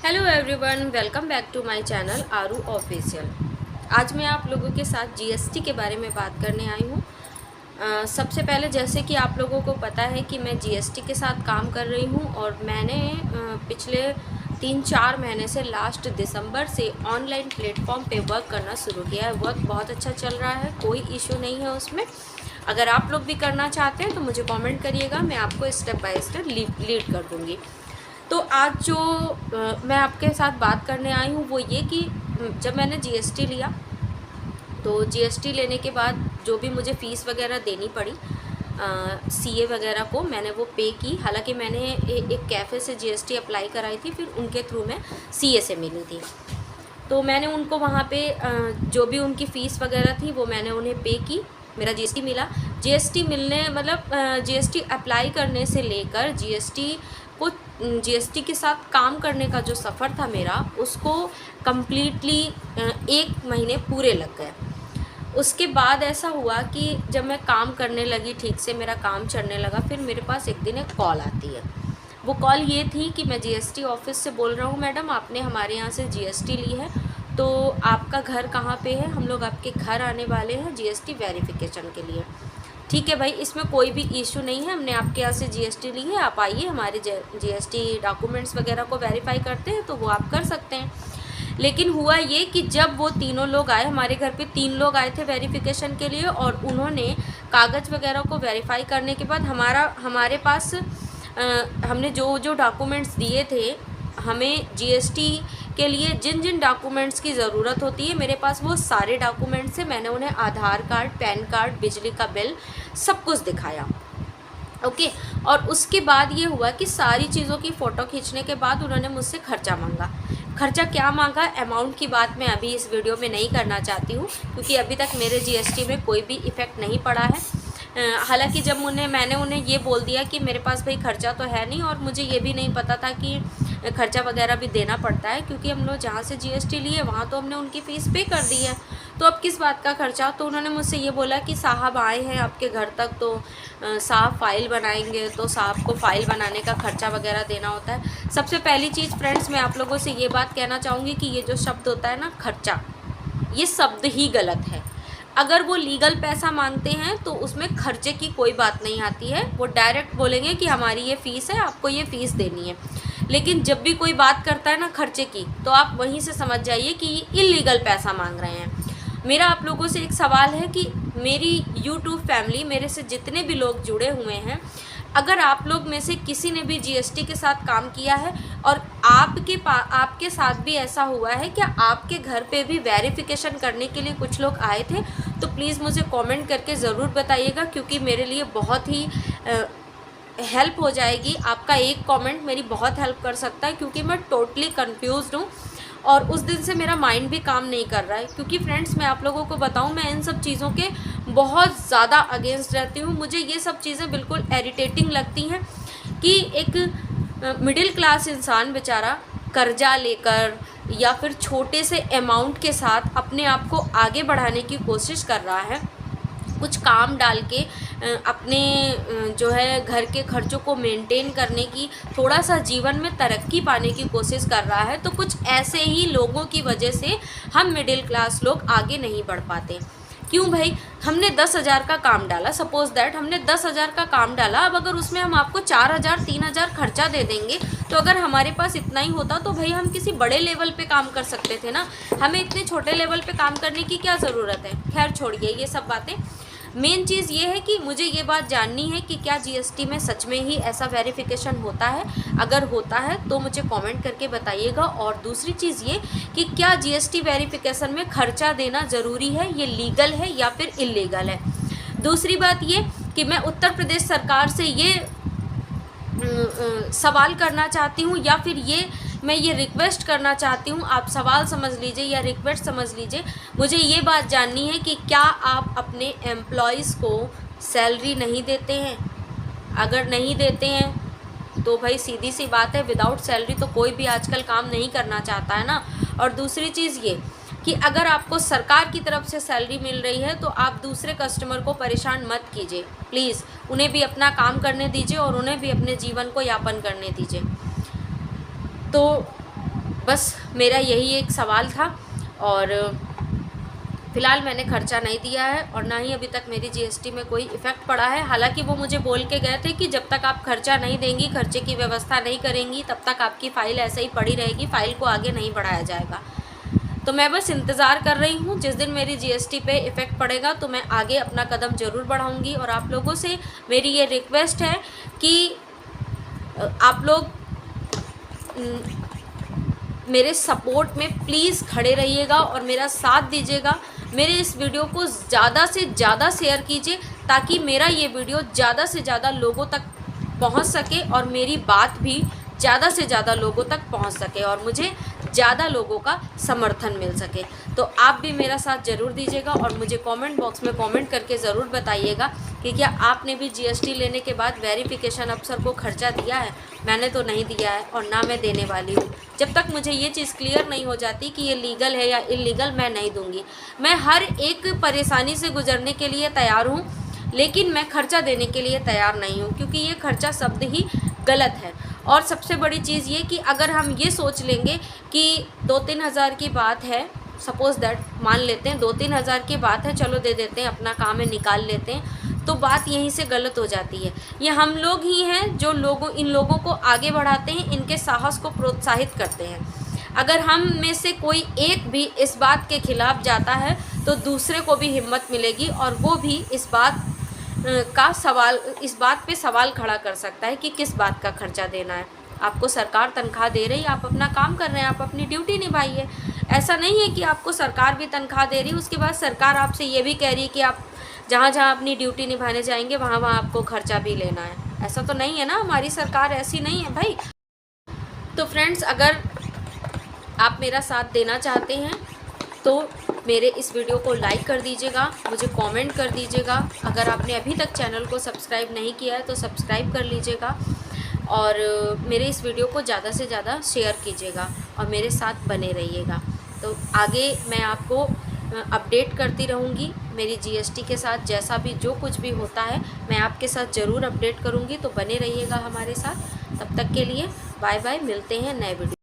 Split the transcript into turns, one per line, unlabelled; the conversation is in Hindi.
Hello everyone, welcome back to my channel Aaru official. आज मैं आप लोगों के साथ जीएसटी के बारे में बात करने आई हूँ। सबसे पहले जैसे कि आप लोगों को पता है कि मैं जीएसटी के साथ काम कर रही हूँ और मैंने पिछले 3-4 महीने से लास्ट दिसंबर से ऑनलाइन प्लेटफॉर्म पे वर्क करना शुरू किया है। वर्क बहुत अच्छा चल रहा है, कोई इशू नहीं है उसमें। अगर आप लोग भी करना चाहते हैं तो मुझे कमेंट करिएगा, मैं आपको स्टेप बाय स्टेप लीड कर दूँगी। तो आज जो मैं आपके साथ बात करने आई हूँ वो ये कि जब मैंने जीएसटी लिया तो जीएसटी लेने के बाद जो भी मुझे फ़ीस वगैरह देनी पड़ी सीए वगैरह को मैंने वो पे की। हालांकि मैंने एक कैफ़े से जीएसटी अप्लाई कराई थी, फिर उनके थ्रू मैं सीए से मिली थी। तो मैंने उनको वहाँ पे जो भी उनकी फ़ीस वगैरह थी वो मैंने उन्हें पे की। मेरा जीएसटी मिला। जीएसटी मिलने मतलब जीएसटी अप्लाई करने से लेकर जीएसटी के साथ काम करने का जो सफ़र था मेरा, उसको कम्प्लीटली 1 महीने पूरे लग गए। उसके बाद ऐसा हुआ कि जब मैं काम करने लगी, ठीक से मेरा काम चलने लगा, फिर मेरे पास एक दिन एक कॉल आती है। वो कॉल ये थी कि मैं जीएसटी ऑफिस से बोल रहा हूँ, मैडम आपने हमारे यहाँ से जीएसटी ली है, तो आपका घर कहाँ पे है? हम लोग आपके घर आने वाले हैं जीएसटी वेरिफिकेशन के लिए। ठीक है भाई, इसमें कोई भी इशू नहीं है, हमने आपके यहाँ से जीएसटी ली है, आप आइए, हमारे जीएसटी डॉक्यूमेंट्स वगैरह को वेरीफाई करते हैं तो वो आप कर सकते हैं। लेकिन हुआ ये कि जब वो तीनों लोग आए, हमारे घर पे 3 लोग आए थे वेरिफिकेशन के लिए, और उन्होंने कागज़ वगैरह को वेरीफाई करने के बाद हमारे पास हमने जो डॉक्यूमेंट्स दिए थे, हमें जीएसटी के लिए जिन जिन डॉक्यूमेंट्स की ज़रूरत होती है, मेरे पास वो सारे डॉक्यूमेंट्स हैं। मैंने उन्हें आधार कार्ड, पैन कार्ड, बिजली का बिल सब कुछ दिखाया। ओके। और उसके बाद ये हुआ कि सारी चीज़ों की फ़ोटो खींचने के बाद उन्होंने मुझसे खर्चा मांगा। खर्चा क्या मांगा, अमाउंट की बात मैं अभी इस वीडियो में नहीं करना चाहती हूँ, क्योंकि अभी तक मेरे जीएसटी में कोई भी इफ़ेक्ट नहीं पड़ा है। हालांकि जब मैंने उन्हें ये बोल दिया कि मेरे पास भाई खर्चा तो है नहीं, और मुझे ये भी नहीं पता था कि खर्चा वगैरह भी देना पड़ता है, क्योंकि हम लोग जहाँ से जीएसटी लिए वहाँ तो हमने उनकी फ़ीस पे कर दी है, तो अब किस बात का खर्चा। तो उन्होंने मुझसे ये बोला कि साहब आए हैं आपके घर तक, तो साहब फ़ाइल बनाएंगे, तो साहब को फ़ाइल बनाने का खर्चा वगैरह देना होता है। सबसे पहली चीज़ फ्रेंड्स, मैं आप लोगों से ये बात कहना चाहूँगी कि ये जो शब्द होता है ना खर्चा, ये शब्द ही गलत है। अगर वो लीगल पैसा मांगते हैं तो उसमें खर्चे की कोई बात नहीं आती है, वो डायरेक्ट बोलेंगे कि हमारी ये फ़ीस है, आपको ये फ़ीस देनी है। लेकिन जब भी कोई बात करता है ना खर्चे की, तो आप वहीं से समझ जाइए कि ये इल्लीगल पैसा मांग रहे हैं। मेरा आप लोगों से एक सवाल है कि मेरी यूट्यूब फैमिली, मेरे से जितने भी लोग जुड़े हुए हैं, अगर आप लोग में से किसी ने भी जीएसटी के साथ काम किया है और आपके साथ भी ऐसा हुआ है, क्या आपके घर पे भी वेरिफिकेशन करने के लिए कुछ लोग आए थे, तो प्लीज़ मुझे कमेंट करके ज़रूर बताइएगा, क्योंकि मेरे लिए बहुत ही हेल्प हो जाएगी। आपका एक कमेंट मेरी बहुत हेल्प कर सकता है, क्योंकि मैं टोटली कंफ्यूज्ड हूँ और उस दिन से मेरा माइंड भी काम नहीं कर रहा है। क्योंकि फ्रेंड्स, मैं आप लोगों को बताऊं, मैं इन सब चीज़ों के बहुत ज़्यादा अगेंस्ट रहती हूँ। मुझे ये सब चीज़ें बिल्कुल इरिटेटिंग लगती हैं कि एक मिडिल क्लास इंसान बेचारा कर्जा लेकर या फिर छोटे से अमाउंट के साथ अपने आप को आगे बढ़ाने की कोशिश कर रहा है, कुछ काम डाल के अपने जो है घर के खर्चों को मेंटेन करने की, थोड़ा सा जीवन में तरक्की पाने की कोशिश कर रहा है। तो कुछ ऐसे ही लोगों की वजह से हम मिडिल क्लास लोग आगे नहीं बढ़ पाते। क्यों भाई, हमने 10,000 का काम डाला, सपोज दैट हमने 10,000 का काम डाला, अब अगर उसमें हम आपको 4,000 3,000 खर्चा दे देंगे, तो अगर हमारे पास इतना ही होता तो भाई हम किसी बड़े लेवल पे काम कर सकते थे ना। हमें इतने छोटे लेवल पे काम करने की क्या ज़रूरत है। खैर छोड़िए ये सब बातें। मेन चीज़ ये है कि मुझे ये बात जाननी है कि क्या जीएसटी में सच में ही ऐसा वेरिफिकेशन होता है। अगर होता है तो मुझे कमेंट करके बताइएगा। और दूसरी चीज़ ये कि क्या जीएसटी वेरिफिकेशन में खर्चा देना ज़रूरी है, ये लीगल है या फिर इल्लीगल है। दूसरी बात ये कि मैं उत्तर प्रदेश सरकार से ये सवाल करना चाहती हूँ, या फिर मैं ये रिक्वेस्ट करना चाहती हूँ, आप सवाल समझ लीजिए या रिक्वेस्ट समझ लीजिए। मुझे ये बात जाननी है कि क्या आप अपने एम्प्लॉयज़ को सैलरी नहीं देते हैं। अगर नहीं देते हैं तो भाई सीधी सी बात है, विदाउट सैलरी तो कोई भी आजकल काम नहीं करना चाहता है ना। और दूसरी चीज़ ये कि अगर आपको सरकार की तरफ से सैलरी मिल रही है तो आप दूसरे कस्टमर को परेशान मत कीजिए, प्लीज़ उन्हें भी अपना काम करने दीजिए और उन्हें भी अपने जीवन को यापन करने दीजिए। तो बस मेरा यही एक सवाल था। और फ़िलहाल मैंने खर्चा नहीं दिया है और ना ही अभी तक मेरी जीएसटी में कोई इफ़ेक्ट पड़ा है। हालांकि वो मुझे बोल के गए थे कि जब तक आप खर्चा नहीं देंगी, खर्चे की व्यवस्था नहीं करेंगी, तब तक आपकी फ़ाइल ऐसे ही पड़ी रहेगी, फ़ाइल को आगे नहीं बढ़ाया जाएगा। तो मैं बस इंतज़ार कर रही हूँ, जिस दिन मेरी जीएसटी पे इफ़ेक्ट पड़ेगा तो मैं आगे अपना कदम ज़रूर बढ़ाऊँगी। और आप लोगों से मेरी ये रिक्वेस्ट है कि आप लोग मेरे सपोर्ट में प्लीज़ खड़े रहिएगा और मेरा साथ दीजिएगा। मेरे इस वीडियो को ज़्यादा से ज़्यादा शेयर कीजिए ताकि मेरा ये वीडियो ज़्यादा से ज़्यादा लोगों तक पहुंच सके और मेरी बात भी ज़्यादा से ज़्यादा लोगों तक पहुंच सके और मुझे ज़्यादा लोगों का समर्थन मिल सके। तो आप भी मेरा साथ ज़रूर दीजिएगा और मुझे कमेंट बॉक्स में कमेंट करके ज़रूर बताइएगा कि क्या आपने भी जीएसटी लेने के बाद वेरिफिकेशन अफसर को खर्चा दिया है। मैंने तो नहीं दिया है और ना मैं देने वाली हूँ। जब तक मुझे ये चीज़ क्लियर नहीं हो जाती कि ये लीगल है या इलीगल, मैं नहीं दूँगी। मैं हर एक परेशानी से गुजरने के लिए तैयार हूँ, लेकिन मैं खर्चा देने के लिए तैयार नहीं हूँ, क्योंकि ये खर्चा शब्द ही गलत है। और सबसे बड़ी चीज़ ये कि अगर हम ये सोच लेंगे कि 2-3 हज़ार की बात है, सपोज़ दैट मान लेते हैं 2-3 हज़ार की बात है, चलो दे देते हैं, अपना काम है निकाल लेते हैं, तो बात यहीं से गलत हो जाती है। ये हम लोग ही हैं जो इन लोगों को आगे बढ़ाते हैं, इनके साहस को प्रोत्साहित करते हैं। अगर हम में से कोई एक भी इस बात के खिलाफ जाता है तो दूसरे को भी हिम्मत मिलेगी और वो भी इस बात पे सवाल खड़ा कर सकता है कि किस बात का खर्चा देना है। आपको सरकार तनख्वाह दे रही है, आप अपना काम कर रहे हैं, आप अपनी ड्यूटी निभाइए। ऐसा नहीं है कि आपको सरकार भी तनख्वाह दे रही है, उसके बाद सरकार आपसे ये भी कह रही है कि आप जहाँ जहाँ अपनी ड्यूटी निभाने जाएंगे वहाँ वहाँ आपको खर्चा भी लेना है। ऐसा तो नहीं है ना, हमारी सरकार ऐसी नहीं है भाई। तो फ्रेंड्स, अगर आप मेरा साथ देना चाहते हैं तो मेरे इस वीडियो को लाइक कर दीजिएगा, मुझे कमेंट कर दीजिएगा। अगर आपने अभी तक चैनल को सब्सक्राइब नहीं किया है तो सब्सक्राइब कर लीजिएगा और मेरे इस वीडियो को ज़्यादा से ज़्यादा शेयर कीजिएगा और मेरे साथ बने रहिएगा। तो आगे मैं आपको अपडेट करती रहूँगी मेरी जीएसटी के साथ, जैसा भी जो कुछ भी होता है मैं आपके साथ ज़रूर अपडेट करूँगी। तो बने रहिएगा हमारे साथ। तब तक के लिए बाय बाय, मिलते हैं नए वीडियो।